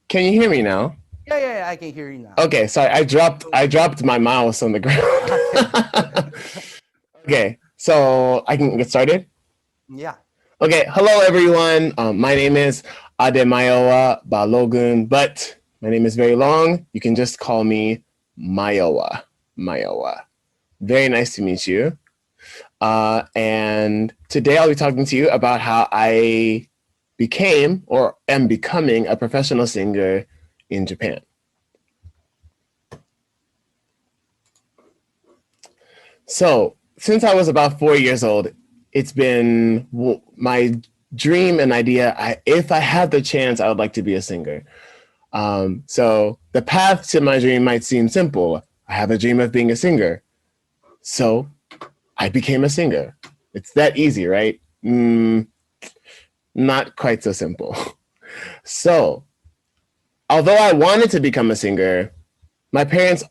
Can you hear me now? Yeah, I can hear you now. Okay, sorry, I dropped my mouse on the Okay. ground. Okay, so I can get started? Yeah. Okay, hello everyone. My name is Mayowa Balogun, but my name is very long. You can just call me Mayowa. Mayowa. Very nice to meet you. And today I'll be talking to you about how I became or am becoming a professional singer in Japan. So, since I was about 4 years old, it's been my dream and idea. If I had the chance, I would like to be a singer. So, the path to my dream might seem simple. I have a dream of being a singer. So, I became a singer. It's that easy, right? Not quite so simple. So, although I wanted to become a singer, my parents,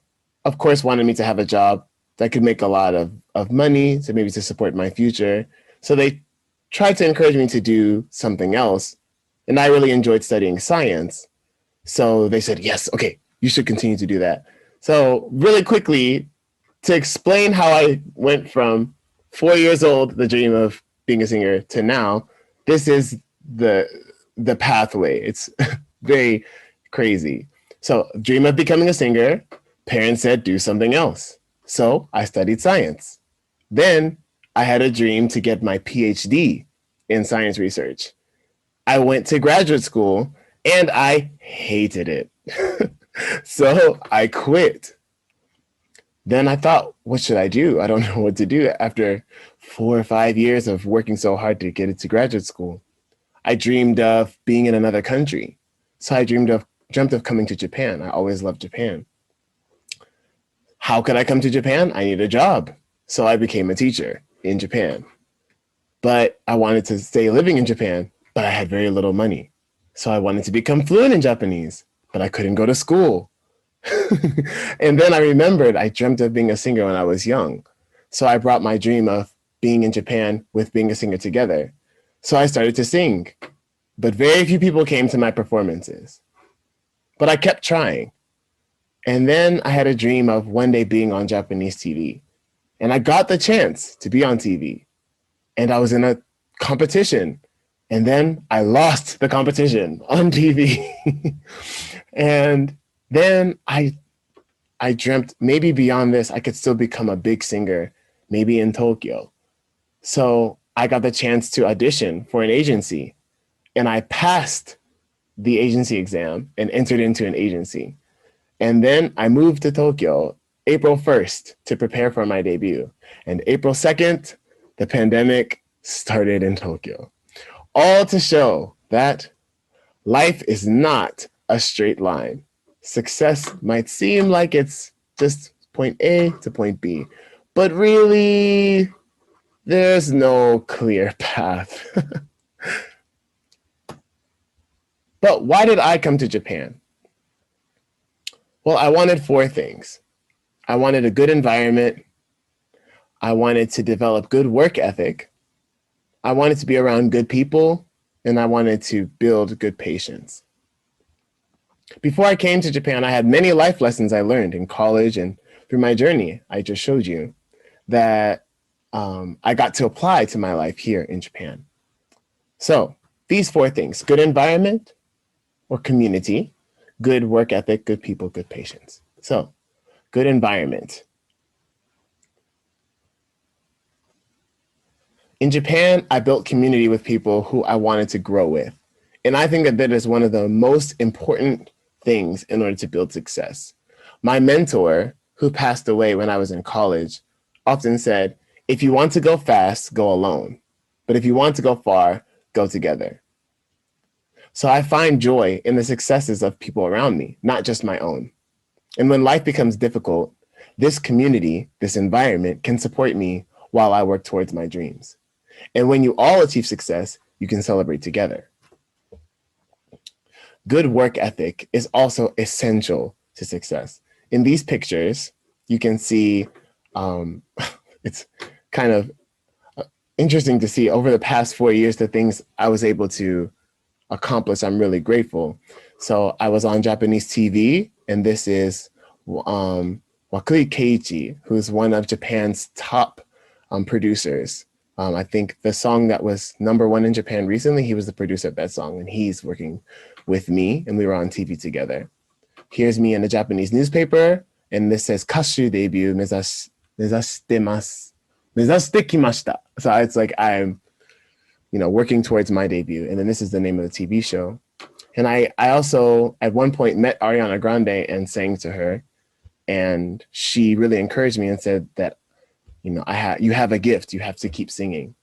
of course, wanted me to have a job that could make a lot of money, so maybe to support my future. So they tried to encourage me to do something else. And I really enjoyed studying science. So they said, yes, okay, you should continue to do that. So, really quickly, to explain how I went from 4 years old, the dream of being a singer, to now, this is the the pathway. It's very crazy. So, dream of becoming a singer, parents said do something else. So, I studied science. Then I had a dream to get my PhD in science research. I went to graduate school and I hated it. So, I quit. Then I thought, what should I do? I don't know what to do after 4 or 5 years of working so hard to get into graduate school. I dreamed of being in another country. So I dreamt of coming to Japan. I always loved Japan. How could I come to Japan? I need a job. So I became a teacher in Japan. But I wanted to stay living in Japan, but I had very little money. So I wanted to become fluent in Japanese, but I couldn't go to school. And then I remembered I dreamt of being a singer when I was young. So I brought my dream of being in Japan with being a singer together. So I started to sing, but very few people came to my performances. But I kept trying. And then I had a dream of one day being on Japanese TV. And I got the chance to be on TV. And I was in a competition. And then I lost the competition on TV. And then I dreamt maybe beyond this, I could still become a big singer, maybe in Tokyo. So I got the chance to audition for an agency and I passed the agency exam and entered into an agency. And then I moved to Tokyo April 1st to prepare for my debut. And April 2nd, the pandemic started in Tokyo. All to show that life is not a straight line. Success might seem like it's just point A to point B, but really, there's no clear path. But why did I come to Japan? Well, I wanted four things. I wanted a good environment. I wanted to develop good work ethic. I wanted to be around good people. And I wanted to build good patience. Before I came to Japan, I had many life lessons I learned in college and through my journey I just showed you that I got to apply to my life here in Japan. So these four things: good environment or community, good work ethic, good people, good patience. So good environment. In Japan, I built community with people who I wanted to grow with. And I think that that is one of the most important things in order to build success. My mentor, who passed away when I was in college, often said, if you want to go fast, go alone. But if you want to go far, go together. So I find joy in the successes of people around me, not just my own. And when life becomes difficult, this community, this environment can support me while I work towards my dreams. And when you all achieve success, you can celebrate together. Good work ethic is also essential to success. In these pictures, you can see it's kind of interesting to see over the past 4 years the things I was able to accomplish, I'm really grateful. So I was on Japanese TV, and this is Wakui Keiichi, who's one of Japan's top producers. I think the song that was #1 in Japan recently, he was the producer of that song, and he's working with me, and we were on TV together. Here's me in a Japanese newspaper, and this says Kashu debut mezashite kimashita. So it's like I'm, working towards my debut. And then this is the name of the TV show. And I also at one point met Ariana Grande and sang to her, and she really encouraged me and said that, you have a gift, you have to keep singing.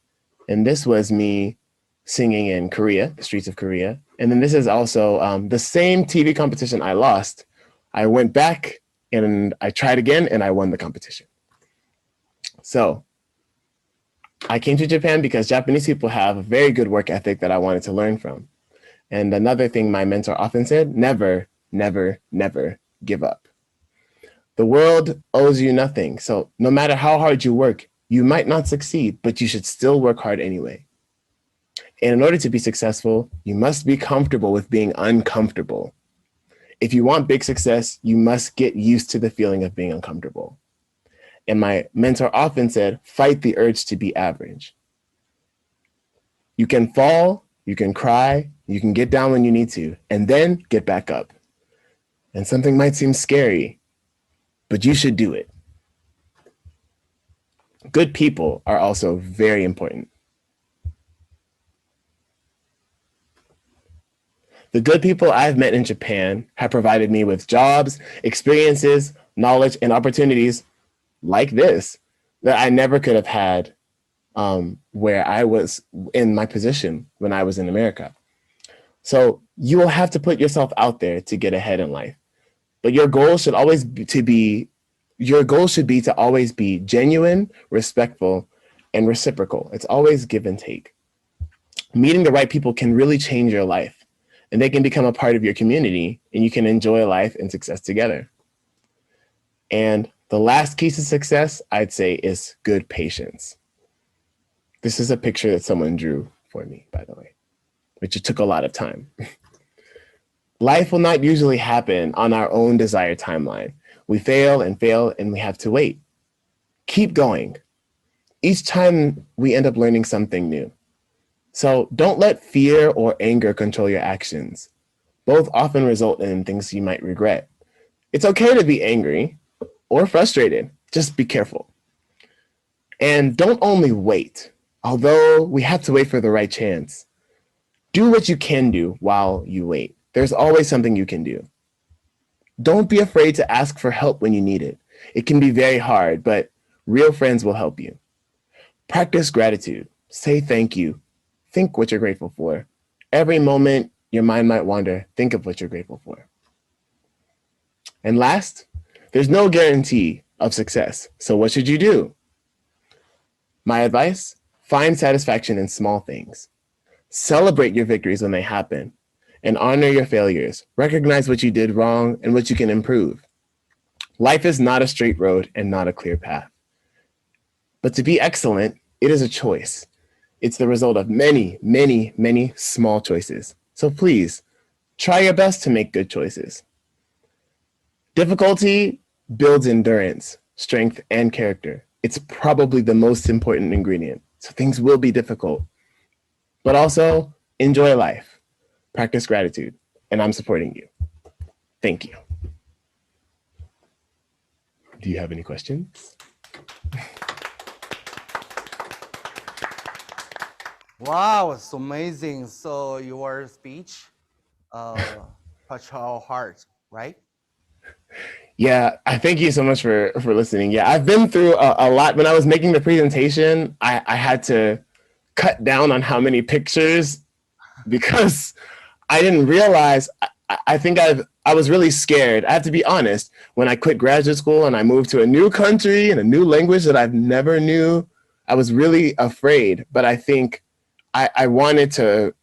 And this was me singing in Korea, the streets of Korea. And then this is also the same TV competition I lost. I went back and I tried again and I won the competition. So I came to Japan because Japanese people have a very good work ethic that I wanted to learn from. And another thing my mentor often said, never, never, never give up. The world owes you nothing. So no matter how hard you work, you might not succeed, but you should still work hard anyway. And in order to be successful, you must be comfortable with being uncomfortable. If you want big success, you must get used to the feeling of being uncomfortable. And my mentor often said, fight the urge to be average. You can fall, you can cry, you can get down when you need to, and then get back up. And something might seem scary, but you should do it. Good people are also very important. The good people I've met in Japan have provided me with jobs, experiences, knowledge, and opportunities like this that I never could have had where I was in my position when I was in America. So you will have to put yourself out there to get ahead in life. But your goal should always be to always be genuine, respectful, and reciprocal. It's always give and take. Meeting the right people can really change your life, and they can become a part of your community, and you can enjoy life and success together. And the last key to success, I'd say, is good patience. This is a picture that someone drew for me, by the way, which it took a lot of time. Life will not usually happen on our own desired timeline. We fail, and we have to wait. Keep going. Each time we end up learning something new. So don't let fear or anger control your actions. Both often result in things you might regret. It's okay to be angry or frustrated. Just be careful. And don't only wait, although we have to wait for the right chance. Do what you can do while you wait. There's always something you can do. Don't be afraid to ask for help when you need it. It can be very hard, but real friends will help you. Practice gratitude. Say thank you. Think what you're grateful for. Every moment your mind might wander, think of what you're grateful for. And last, there's no guarantee of success. So what should you do? My advice, find satisfaction in small things. Celebrate your victories when they happen, and honor your failures. Recognize what you did wrong and what you can improve. Life is not a straight road and not a clear path. But to be excellent, it is a choice. It's the result of many, many, many small choices. So please, try your best to make good choices. Difficulty builds endurance, strength, and character. It's probably the most important ingredient. So things will be difficult. But also, enjoy life. Practice gratitude, and I'm supporting you. Thank you. Do you have any questions? Wow, it's amazing. So your speech touched our heart, right? Yeah, I thank you so much for listening. Yeah, I've been through a lot. When I was making the presentation, I had to cut down on how many pictures because I didn't realize. I think I was really scared. I have to be honest. When I quit graduate school and I moved to a new country and a new language that I've never knew, I was really afraid. But I think I wanted to,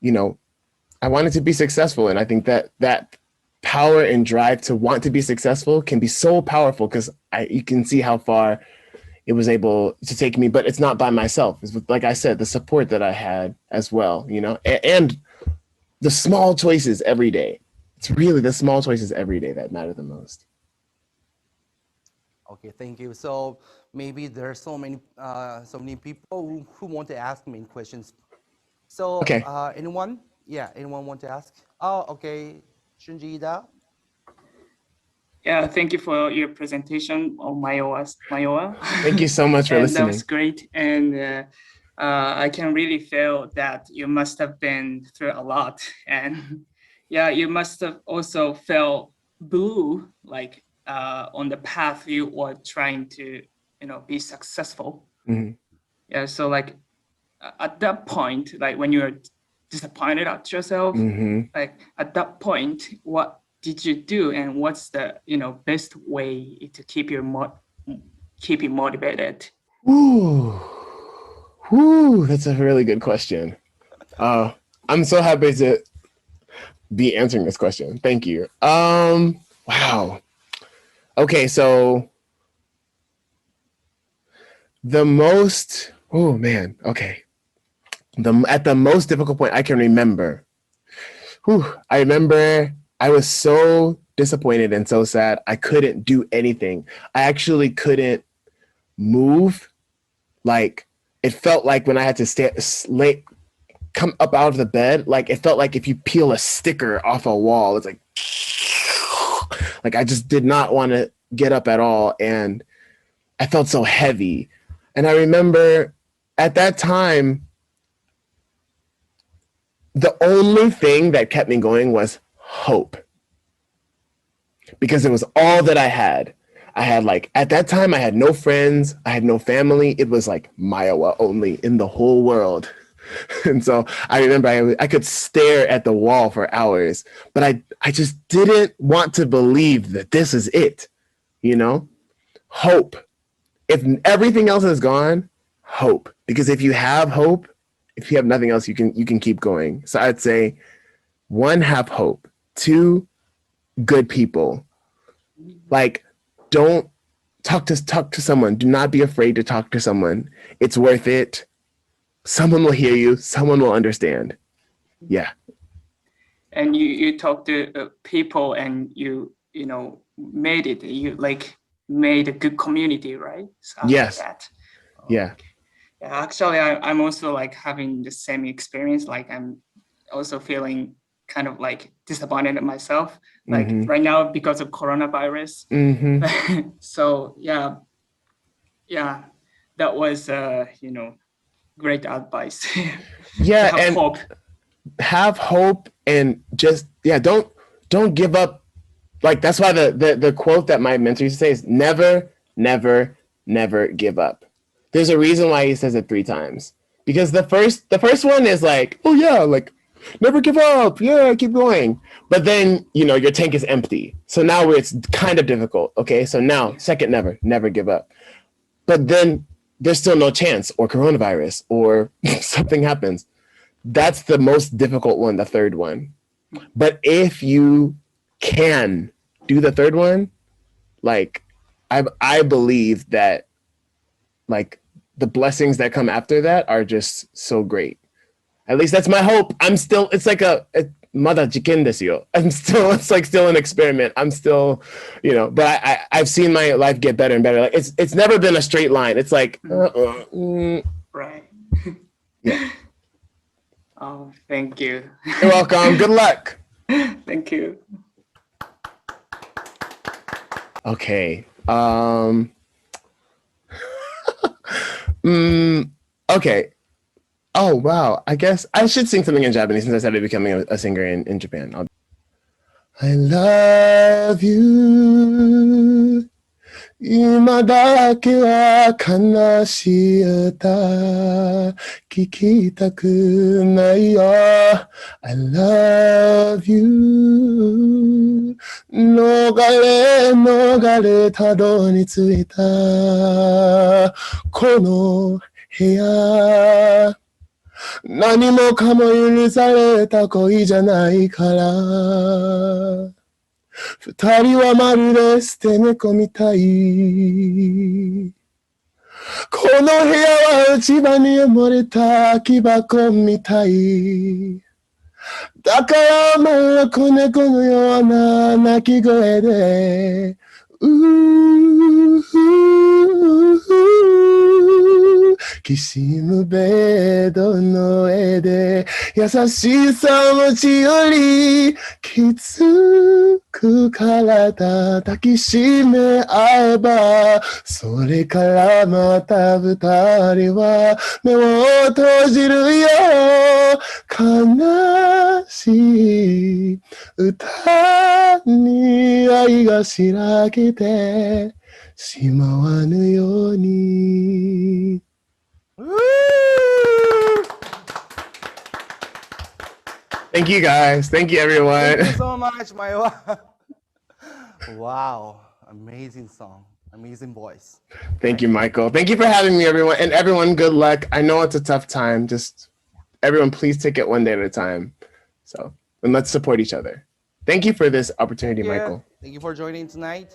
I wanted to be successful, and I think that power and drive to want to be successful can be so powerful because you can see how far it was able to take me, but it's not by myself. It's with, like I said, the support that I had as well, you know, and the small choices every day. It's really the small choices every day that matter the most. Okay, thank you. So maybe there's so many people who want to ask me questions. So Okay. anyone? Yeah, anyone want to ask? Oh, okay. Shunji-Ida. Yeah, thank you for your presentation on Mayowa. Thank you so much for and listening. That was great. And I can really feel that you must have been through a lot. And yeah, you must have also felt blue, like on the path you were trying to, be successful. Mhm. Yeah, so like at that point, like when you were disappointed at yourself, like at that point, what did you do, and what's the best way to keep you motivated? Woo. Woo, that's a really good question. I'm so happy to be answering this question. Thank you. Wow. Okay, so the most, oh man, okay. At the most difficult point I can remember, I remember I was so disappointed and so sad. I couldn't do anything. I actually couldn't move. Like, it felt like when I had to come up out of the bed, like it felt like if you peel a sticker off a wall, it's like I just did not want to get up at all. And I felt so heavy. And I remember at that time, the only thing that kept me going was hope, because it was all that I had. I had, like, at that time, I had no friends. I had no family. It was like Mayowa only in the whole world. And so I remember I could stare at the wall for hours, but I just didn't want to believe that this is it, you know? Hope. If everything else is gone, hope. Because if you have hope, if you have nothing else, you can keep going. So I'd say, 1, have hope. 2, good people. Like, don't talk to someone. Do not be afraid to talk to someone. It's worth it. Someone will hear you. Someone will understand. Yeah. And you talk to people, and you made it. You like made a good community, right? Yes. That. Yeah. Yeah. Actually, I'm also like having the same experience. Like I'm also feeling kind of like disappointed at myself, like right now because of coronavirus. So yeah, that was great advice. Yeah, to have hope. Have hope, and just don't give up. Like, that's why the quote that my mentor used to say is never, never, never give up. There's a reason why he says it 3 times. Because the first one is like, oh yeah, like, never give up. Yeah, keep going. But then, your tank is empty. So now it's kind of difficult. Okay. So now, second, never give up. But then there's still no chance, or coronavirus, or something happens. That's the most difficult one, the third one. But if you can do the third one, like, I believe that, like, the blessings that come after that are just so great. At least that's my hope. It's like mada jiken desu yo. It's like still an experiment. I'm still, but I've seen my life get better and better. Like, it's never been a straight line. It's like, right. Yeah. Oh, thank you. You're welcome. Good luck. Thank you. Okay. Okay. Oh, wow. I guess I should sing something in Japanese since I started becoming a singer in Japan. I love you. 今だけは悲しい歌聞きたくないよ I love you 逃れたどり着いたこの部屋何もかも許された恋じゃないから二人はまるで捨て猫みたいこの部屋は内場に埋もれた空き箱みたい。だからお前は子猫のような鳴き声で、きしむベッドの上で優しさを持ち寄りきつく体抱きしめ合えばそれからまた二人は目を閉じるよ悲しい歌に愛がしらけてしまわぬように。Thank you guys. Thank you everyone. Thank you so much, Mayowa. Wow, amazing song, amazing voice. Thank you, Michael. Thank you for having me, everyone. And everyone, good luck. I know it's a tough time. Just everyone, please take it one day at a time. So, and let's support each other. Thank you for this opportunity, Yeah, Michael. thank you for joining tonight.